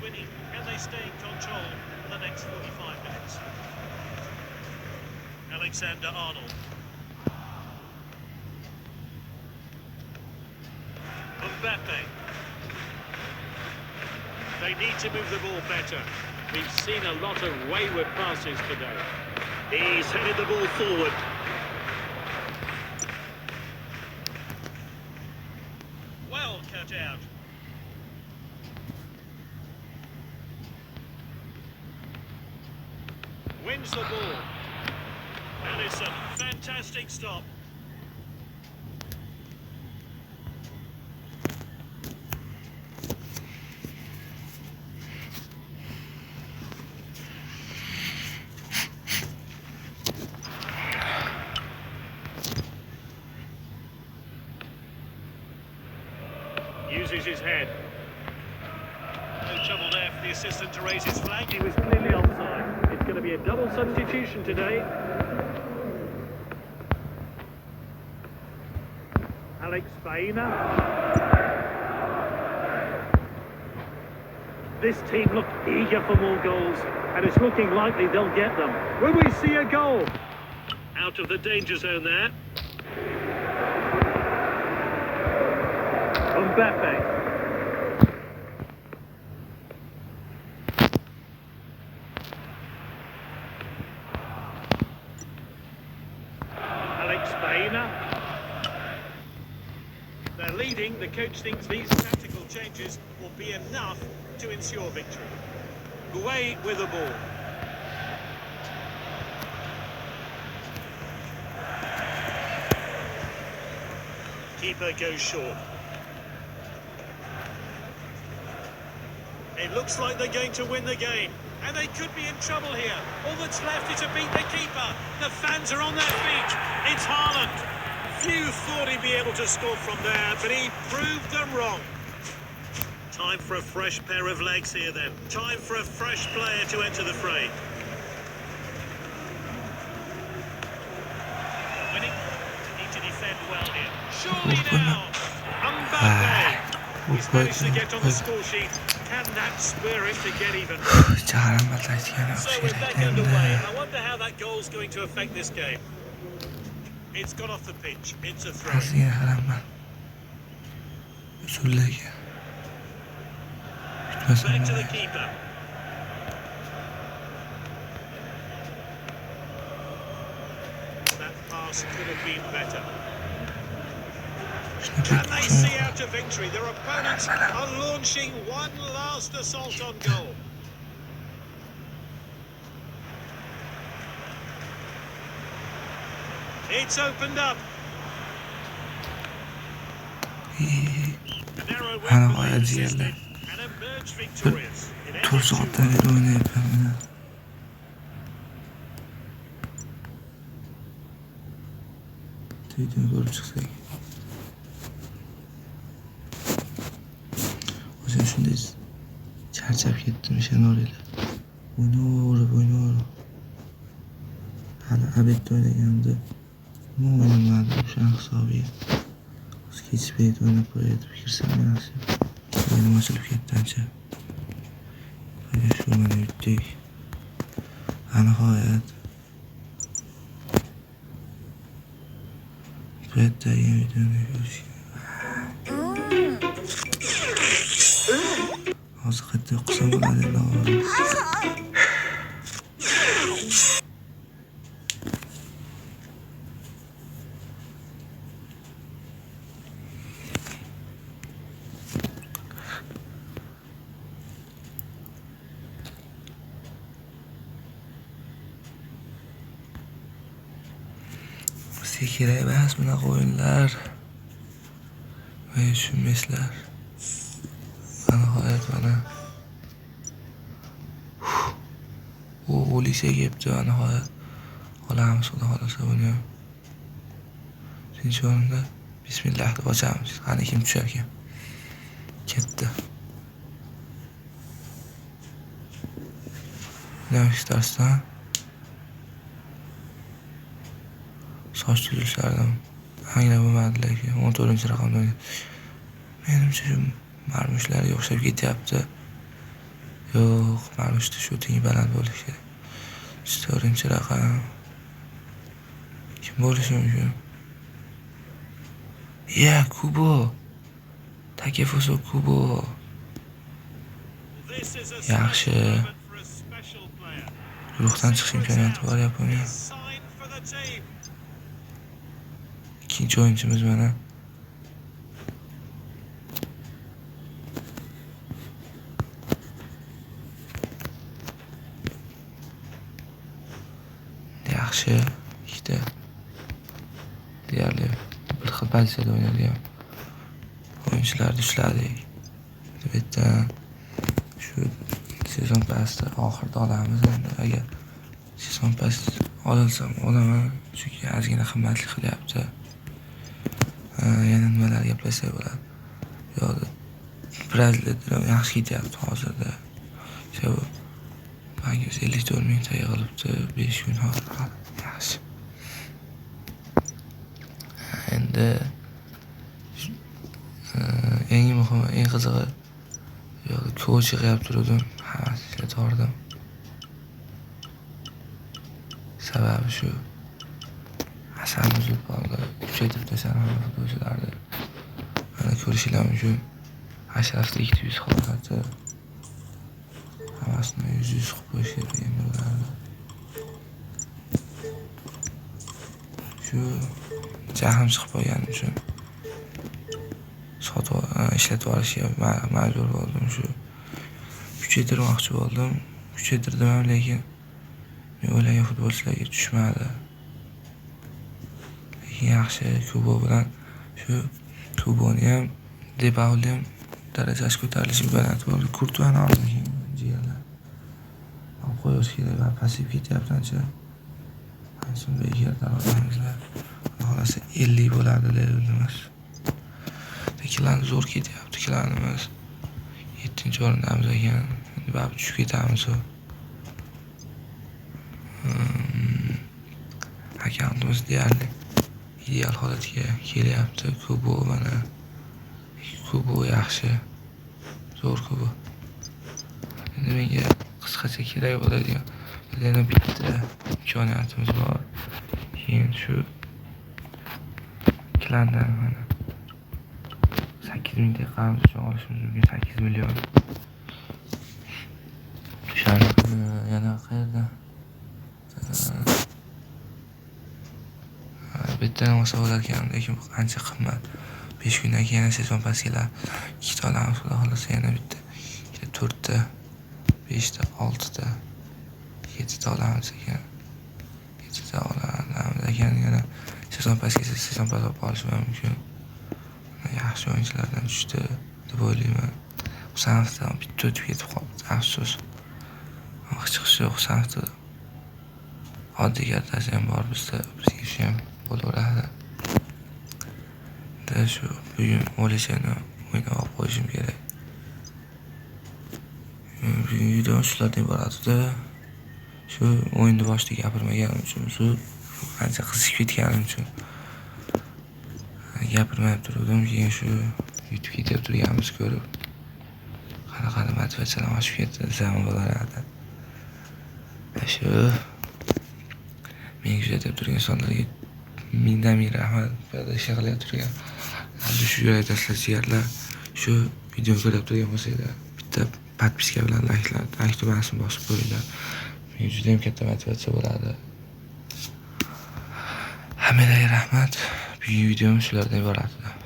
winning. Can they stay in control for the next 45 minutes? Alexander-Arnold. Mbappe. They need to move the ball better. We've seen a lot of wayward passes today. He's headed the ball forward. Well cut out. Wins the ball. Alisson, fantastic stop. Uses his head. No trouble there for the assistant to raise his flag. He was clearly offside. It's going to be a double substitution today. Alex Baena. This team look eager for more goals, and it's looking likely they'll get them. Will we see a goal? Out of the danger zone there. Mbappe. Alex Baena. They're leading. The coach thinks these tactical changes will be enough to ensure victory. Away with the ball. Keeper goes short. It looks like they're going to win the game, and they could be in trouble here. All that's left is to beat the keeper. The fans are on their feet. It's Haaland. Few thought he'd be able to score from there, but he proved them wrong. Time for a fresh pair of legs here then. Time for a fresh player to enter the fray. Winning. Need to defend well here. Surely now. Mbappe. He's managed to get on the score sheet. Can that spur him to get even? So we're back underway. I wonder how that goal's going to affect this game. It's got off the pitch. It's a throw. Back to the keeper. That pass could have been better. Can they see out a victory? Their opponents are launching one last assault on goal. It's opened up. A narrow win for the assistant and emerged victorious. In every O'sha shunday charchab ketdim ishani o'raylar. O'ynaverib. Hali abedda o'ynaganimda o'ynamadim o'sha hisobiga. O'zi kechib payt o'ynab qo'yayotib kirsam yaxshi. O'yinim ochilib ketdi ancha. Shu mana yutdik. Nihoyat. Bu yerdagi videoni ko'rishga. Hozir qayta o'qisam bo'ladi endi. Bizga kerak emas bunaqa o'yinlar. Voy tushunmaysizlar. Nihoyat mana o'lisa kelibdi nihoyat. Olamiz xudo xolasa buni ham. Birinchi o'rinda bismillah deb ochamiz. Qani kim tushar ekan? Ketdi. Nima ishtarsdan? Soch turishlaridan anglab bo'lmadilar ekan. 14-raqamda. Menimcha shu marmushlarga o'xshab ketyapti. Yo'q, mana uchta shooting baland bo'lishi kerak. 4-raqam. Kim bo'lishi mumkin? Kubo. Takefuso Kubo. This is a Yaxshi. special moment for a special player. Guruhdan chiqish imkoniyati bor Yaponiya. Sign for the team. Ikkinchi o'yinchimiz mana. Yaxshi, ikkita deyarli bir xil pozitsiyada o'ynaydigan o'yinchilarni ushladik. Bu yerdan shu sezon pasida oxirida olamiz endi. Agar sezon pas olsam olaman, chunki ozgina qimmatli qilyapti. Yana nimalar gaplashsak bo'ladi? Yo'q, Braziliyada yaxshi ketyapti hozirda. Bank 54 ming tayyor qilibdi, 5 kun hozir. Yaxshi. Endi eng muhimi, eng qizig'i ko'ch yig'ib turdim, hammasiga tordim. Sababi shu. Hasan buzib qoldi, kuchaytirib tashladim futbolchilarni. Mana ko'rishinglar mumkin. Ashrafda 200 holati. Hammasini 100 qilib qo'yish kerak endi ularni. Shu jahlim chiqib qolganim uchun ishlatib olishga majbur bo'ldim. Shu kuchaytirmoqchi bo'ldim. Kuchaytirdim ham, lekin men o'ylagan futbolchilarga tushmadi. Lekin yaxshi Kubo bilan shu Kuboni ham, Depaulni ham darajasi ko'tarilishi imkoniyati bor. Kurtuani oldim keyin jiyalar. Qo'yish kerak va pasiv ketyapti-ancha. Ancha bekardan olamizlar. Xolasa 50 bo'ladi deyilamiz. Ikkilan zo'r ketyapti ikkilanimiz. 7-o'rindamiz ekan. Endi baribir tushib ketamiz. Akkauntimiz deyarli ideal holatga kelyapti. Kubo mana. Kubo yaxshi. Zo'r Kubo. Endi menga qisqacha kerak bo'ladigan yana bitta imkoniyatimiz bor. Keyin shu ikkilandan mana 8 ming daqiqamiz uchun olishimiz mumkin. 8 million. O'shani yana qayerdan? Bittadan olsa bo'larkan, lekin bu qancha qimmat. 5 kundan keyin yana sezon pas keladi. 2 ta olamiz, xudo xolasa yana bitta. 4 ta, 5 ta, 6 ta, 7 ta olamiz ekan. 7 ta olamiz ekan, yana sezon pas kelsa sezon pas olib olish mumkin. Yaxshi o'yinchilardan tushdi deb o'ylayman. Husanovdan bitta o'tib ketib qoldi. Afsus. Chiqish yo'q Husanovda. Oddiy kartasi ham bor bizda, bizga shu ham bo'laveradi. Shu bugun o'ylashani o'ynab olib qo'yishim kerak. Bugun video shulardan iborat-da. Shu o'yinni boshida gapirmaganim uchun, shu ancha qizishib ketganim uchun gapirmay turdim. Keyin shu YouTube ketib turganimiz ko'rib qanaqa motivatsiyalar oshib ketdi desam bo'laradi. Shu men kuzatib turgan insonlarga mingdan ming rahmat. Piyoda ish qilib turgan shu yurak tashlashchilar shu video ko'rib turgan bo'lsanglar, bitta podpiska bilan like tugmasini bosib qo'yinglar. Men juda ham katta motivatsiya bo'ladi. Hammaga rahmat. Bugungi videom shulardan iborat edi.